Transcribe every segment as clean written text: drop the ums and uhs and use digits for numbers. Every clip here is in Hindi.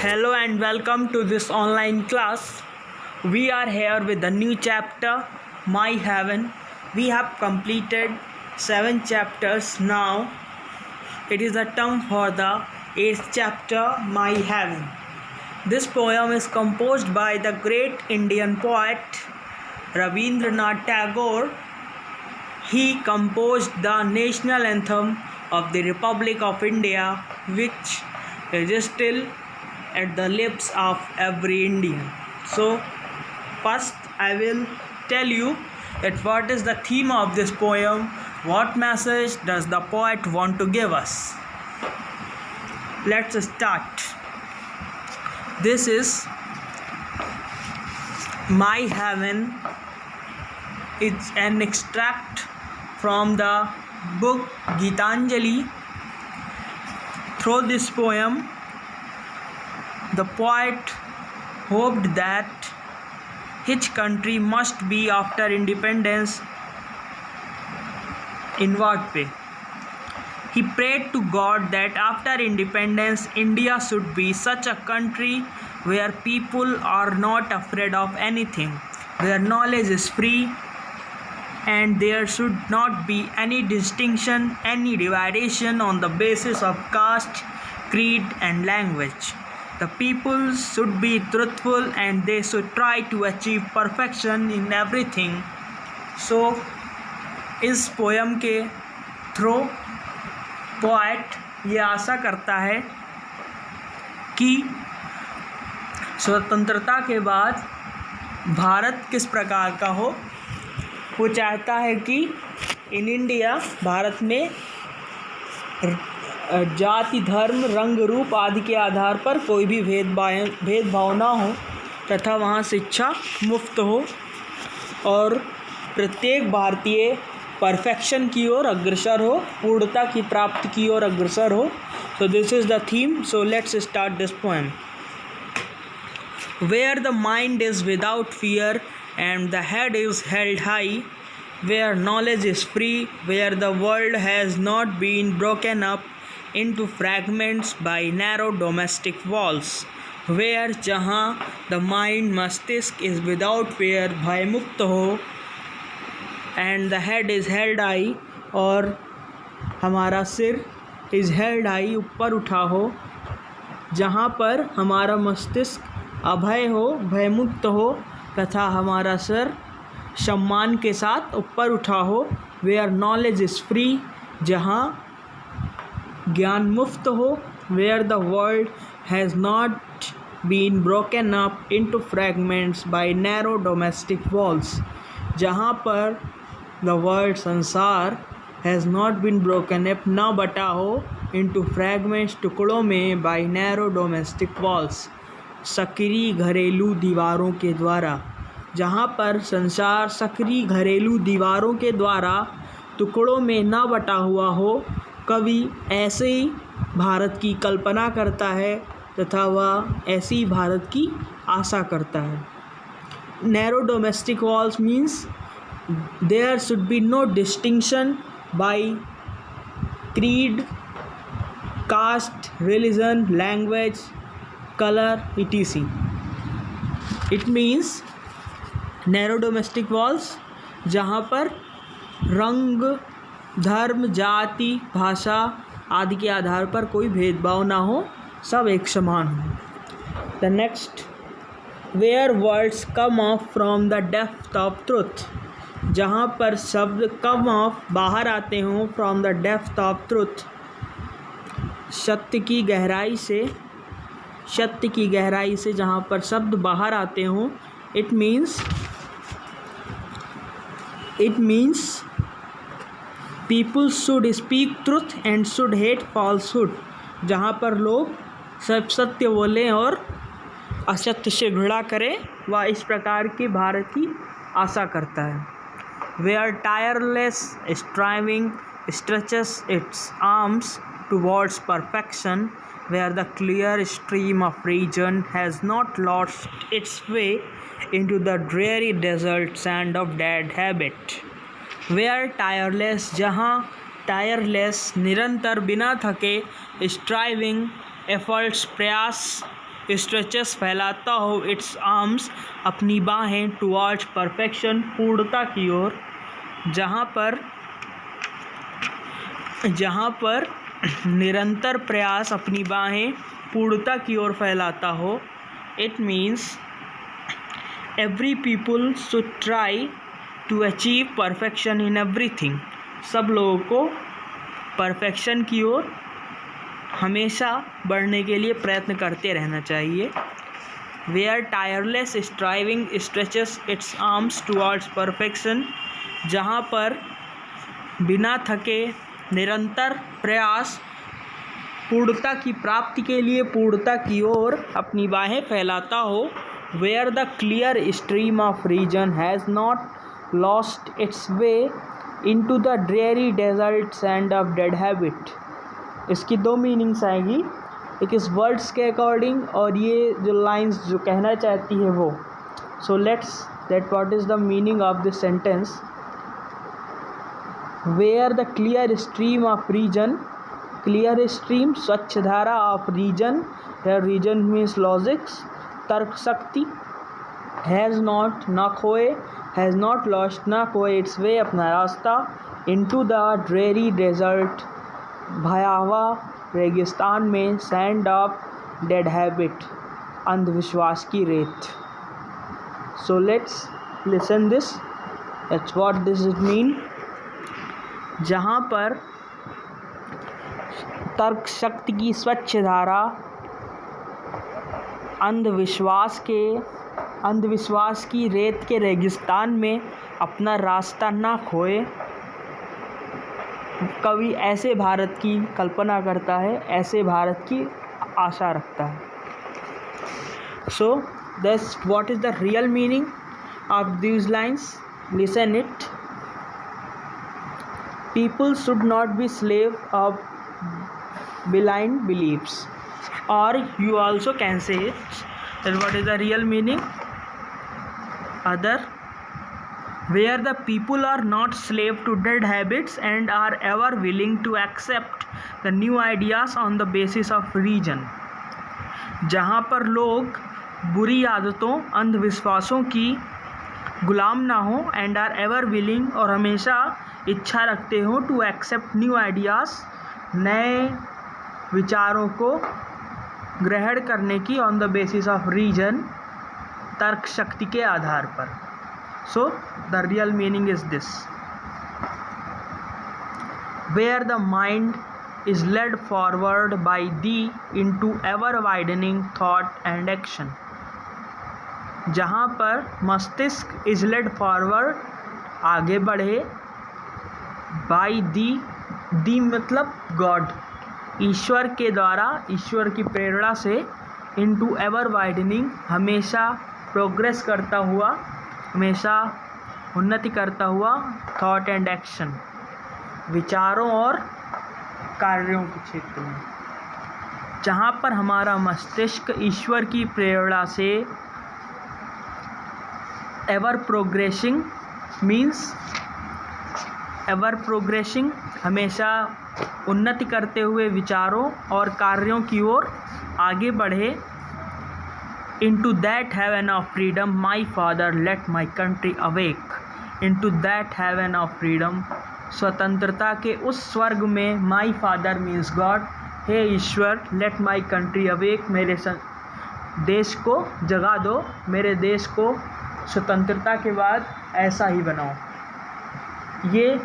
Hello and welcome to this online class. We are here with the new chapter, My Heaven. We have completed 7 chapters now. It is the term for the 8th chapter, My Heaven. This poem is composed by the great Indian poet Rabindranath Tagore. He composed the national anthem of the Republic of India, which is still at the lips of every Indian. So first I will tell you that what is the theme of this poem, what message does the poet want to give us. Let's start. This is My Heaven. It's an extract from the book Gitanjali. Through this poem, the poet hoped that his country must be after independence. In what way? He prayed to God that after independence, India should be such a country where people are not afraid of anything, where knowledge is free, and there should not be any distinction, any division on the basis of caste, creed, and language. The people should be truthful and they should try to achieve perfection in everything. So, इस पोयम के थ्रू पोएट ये आशा करता है कि स्वतंत्रता के बाद भारत किस प्रकार का हो। वो चाहता है कि इन इंडिया भारत में जाति, धर्म, रंग, रूप आदि के आधार पर कोई भी भेदभाव ना हो तथा वहाँ शिक्षा मुफ्त हो और प्रत्येक भारतीय परफेक्शन की ओर अग्रसर हो, पूर्णता की प्राप्ति की ओर अग्रसर हो. So this is the theme. So let's start this poem. Where the mind is without fear and the head is held high, where knowledge is free, where the world has not been broken up into fragments by narrow domestic walls, where जहाँ the mind मस्तिष्क is without fear, भय मुक्त हो, and the head is held high, और हमारा सिर is held high, ऊपर उठा हो, जहाँ पर हमारा मस्तिष्क अभय हो, भयमुक्त हो तथा हमारा सिर सम्मान के साथ ऊपर उठा हो, where knowledge is free, जहाँ ज्ञान मुफ्त हो, where the world has not been broken up into fragments by narrow domestic walls, जहाँ पर the world संसार has not been broken up, ना बटा हो, into fragments टुकड़ों में by narrow domestic walls, सकरी घरेलू दीवारों के द्वारा, जहाँ पर संसार सकरी घरेलू दीवारों के द्वारा टुकड़ों में ना बटा हुआ हो. कवि ऐसे ही भारत की कल्पना करता है तथा वह ऐसी ही भारत की आशा करता है. Narrow domestic walls means there should be no distinction by creed, caste, religion, language, colour, etc. It means narrow domestic walls जहाँ पर रंग, धर्म, जाति, भाषा आदि के आधार पर कोई भेदभाव ना हो, सब एक समान हो. The next, where words come off from the depth of truth, जहाँ पर शब्द कम ऑफ बाहर आते हों from the depth of truth, सत्य की गहराई से, सत्य की गहराई से जहाँ पर शब्द बाहर आते हों. It means people should speak truth and should hate falsehood, जहाँ पर लोग सब सत्य बोलें और असत्य से घृणा करें, वह इस प्रकार की भारत की आशा करता है. Where tireless striving stretches its arms towards perfection, where the clear stream of reason has not lost its way into the dreary desert sand of dead habit. Where tireless, जहाँ tireless निरंतर बिना थके, striving efforts प्रयास स्ट्रेचेस फैलाता हो इट्स आर्म्स अपनी बाहें टुवर्ड्स परफेक्शन पूर्णता की ओर, जहाँ पर निरंतर प्रयास अपनी बाहें पूर्णता की ओर फैलाता हो। It means every people should try to achieve perfection in everything. सब लोगों को परफेक्शन की ओर हमेशा बढ़ने के लिए प्रयत्न करते रहना चाहिए। Where tireless striving stretches its arms towards perfection, जहाँ पर बिना थके निरंतर प्रयास पूर्णता की प्राप्ति के लिए पूर्णता की ओर अपनी बाहें फैलाता हो। Where the clear stream of reason has not lost its way into the dreary desert sand of dead habit. इसकी दो मीनिंग्स आएगी, एक इस वर्ड्स के अकॉर्डिंग और ये जो लाइंस जो कहना चाहती है वो। So let's that what is the meaning of this sentence. Where the clear stream of reason, clear stream स्वच्छ धारा of reason, reason means logics तर्क शक्ति, हैज़ नॉट ना खोए, हैज़ नॉट लॉस्ट ना खोए इट्स वे अपना रास्ता, इनटू द ड्रेरी डेजर्ट भयावह रेगिस्तान में, सैंड ऑफ डेड हैबिट अंधविश्वास की रेत। So let's listen this, that's what this it mean. जहाँ पर तर्क शक्ति की स्वच्छ धारा अंधविश्वास की रेत के रेगिस्तान में अपना रास्ता ना खोए। कवि ऐसे भारत की कल्पना करता है, ऐसे भारत की आशा रखता है। So that's what is the real meaning of these lines, listen it. People should not be slave of blind beliefs, or you also can say it that what is the real meaning other, where the people are not slave to dead habits and are ever willing to accept the new ideas on the basis of reason। जहाँ पर लोग बुरी आदतों अंधविश्वासों की गुलाम ना हो, एंड आर एवर विलिंग और हमेशा इच्छा रखते हो, टू एक्सेप्ट न्यू आइडियाज़ नए विचारों को ग्रहण करने की, on the basis of reason तर्क शक्ति के आधार पर। So the real meaning is this, where the mind is led forward by the into ever widening thought and action. जहाँ पर मस्तिष्क इज लेड फॉरवर्ड आगे बढ़े, बाई दी मतलब गॉड ईश्वर के द्वारा, ईश्वर की प्रेरणा से, इनटू एवर वाइडनिंग हमेशा प्रोग्रेस करता हुआ, हमेशा उन्नति करता हुआ, थॉट एंड एक्शन विचारों और कार्यों के क्षेत्र में। जहाँ पर हमारा मस्तिष्क ईश्वर की प्रेरणा से ever progressing means ever progressing हमेशा उन्नति करते हुए विचारों और कार्यों की ओर आगे बढ़े। Into that heaven of freedom my father let my country awake, into that heaven of freedom स्वतंत्रता के उस स्वर्ग में, माई फादर मीन्स गॉड, हे ईश्वर, लेट माई कंट्री अवेक मेरे देश को जगा दो, मेरे देश को स्वतंत्रता के बाद ऐसा ही बनाओ। ये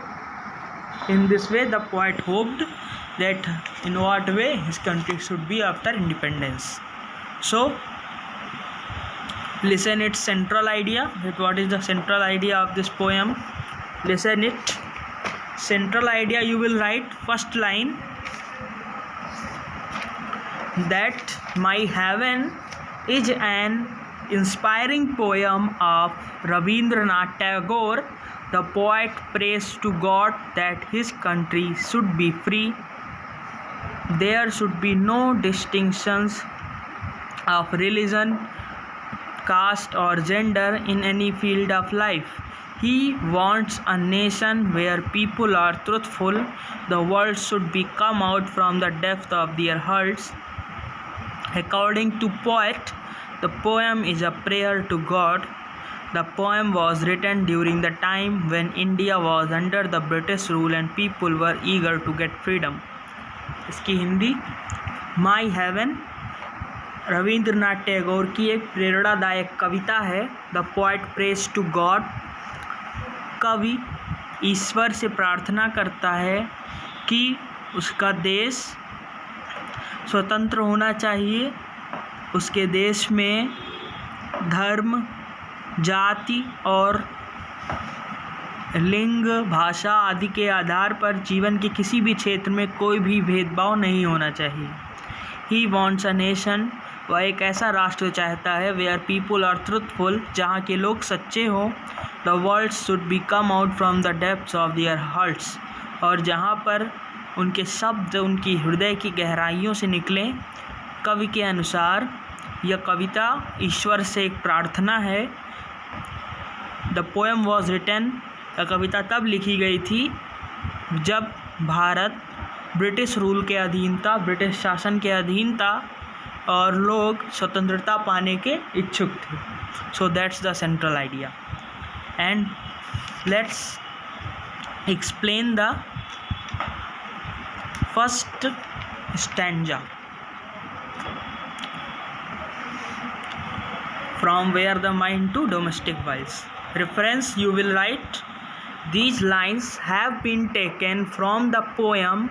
in this way the poet hoped that in what way his country should be after independence. So listen its central idea, that what is the central idea of this poem. Listen it. Central idea you will write first line, that my heaven is an inspiring poem of Rabindranath Tagore. The poet prays to God that his country should be free. There should be no distinctions of religion, caste or gender in any field of life. He wants a nation where people are truthful. The world should be come out from the depth of their hearts According to poet, the poem is a prayer to God. The poem was written during the time when India was under the British rule and people were eager to get freedom. इसकी हिंदी, My Heaven रविंद्रनाथ टैगोर की एक प्रेरणादायक कविता है. The poet prays to God, कवि ईश्वर से प्रार्थना करता है कि उसका देश स्वतंत्र होना चाहिए. उसके देश में धर्म, जाति और लिंग, भाषा आदि के आधार पर जीवन के किसी भी क्षेत्र में कोई भी भेदभाव नहीं होना चाहिए. ही वॉन्ट्स अ नेशन, वह एक ऐसा राष्ट्र चाहता है वेयर पीपल आर ट्रुथफुल, जहाँ के लोग सच्चे हों. The world should be come out from the depths of their hearts, और जहाँ पर उनके शब्द उनकी हृदय की गहराइयों से निकलें. कवि के अनुसार यह कविता ईश्वर से एक प्रार्थना है. द पोएम वॉज रिटन, यह कविता तब लिखी गई थी जब भारत ब्रिटिश रूल के अधीन था, ब्रिटिश शासन के अधीन था और लोग स्वतंत्रता पाने के इच्छुक थे. So that's the central idea. And let's explain the first stanza. From where the mind to domestic violence. Reference, you will write, these lines have been taken from the poem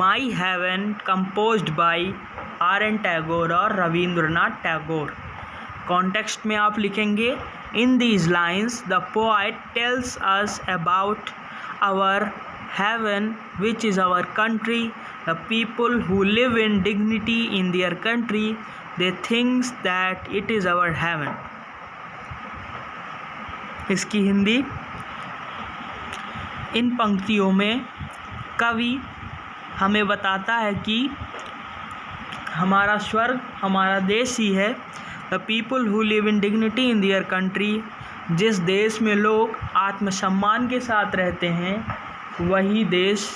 My Heaven, composed by R.N. Tagore और रविंद्रनाथ टैगोर. कॉन्टेक्स्ट में आप लिखेंगे, in these lines the poet tells us about our heaven, which is our country. The people who live in dignity in their country, they think that it is our heaven. इसकी हिंदी, इन पंक्तियों में कवि हमें बताता है कि हमारा स्वर्ग हमारा देश ही है. The people who live in dignity in their country, जिस देश में लोग आत्मसम्मान के साथ रहते हैं वही देश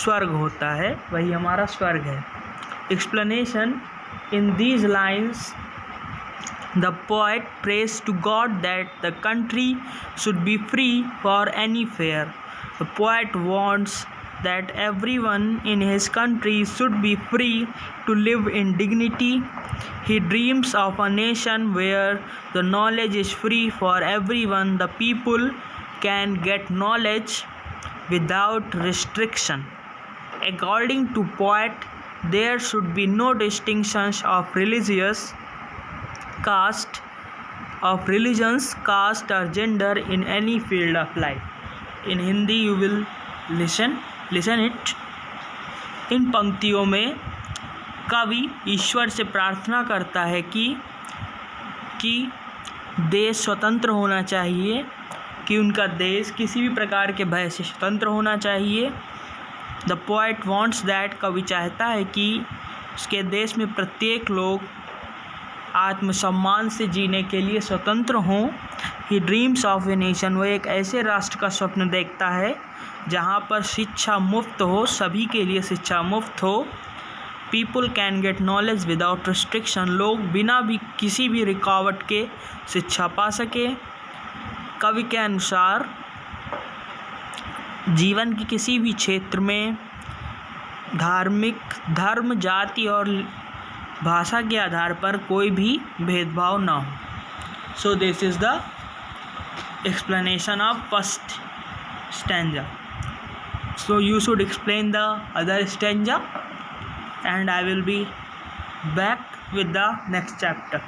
स्वर्ग होता है, वही हमारा स्वर्ग है. Explanation, in these lines the poet prays to God that the country should be free for any fear. The poet wants that everyone in his country should be free to live in dignity. He dreams of a nation where the knowledge is free for everyone. The people can get knowledge without restriction. According to poet, there should be no distinctions of religions, caste, or gender in any field of life. In Hindi, you will listen it. इन पंक्तियों में कवि ईश्वर से प्रार्थना करता है कि देश स्वतंत्र होना चाहिए, कि उनका देश किसी भी प्रकार के भय से स्वतंत्र होना चाहिए. द पोएट वॉन्ट्स दैट, कवि चाहता है कि उसके देश में प्रत्येक लोग आत्मसम्मान से जीने के लिए स्वतंत्र हों. ही ड्रीम्स ऑफ ए नेशन, वह एक ऐसे राष्ट्र का स्वप्न देखता है जहाँ पर शिक्षा मुफ्त हो, सभी के लिए शिक्षा मुफ्त हो. People can get knowledge without restriction, लोग बिना भी किसी भी रुकावट के शिक्षा पा सके. कवि के अनुसार जीवन के किसी भी क्षेत्र में धर्म, जाति और भाषा के आधार पर कोई भी भेदभाव ना हो. So this is the explanation of first stanza. So you should explain the other stanza and I will be back with the next chapter.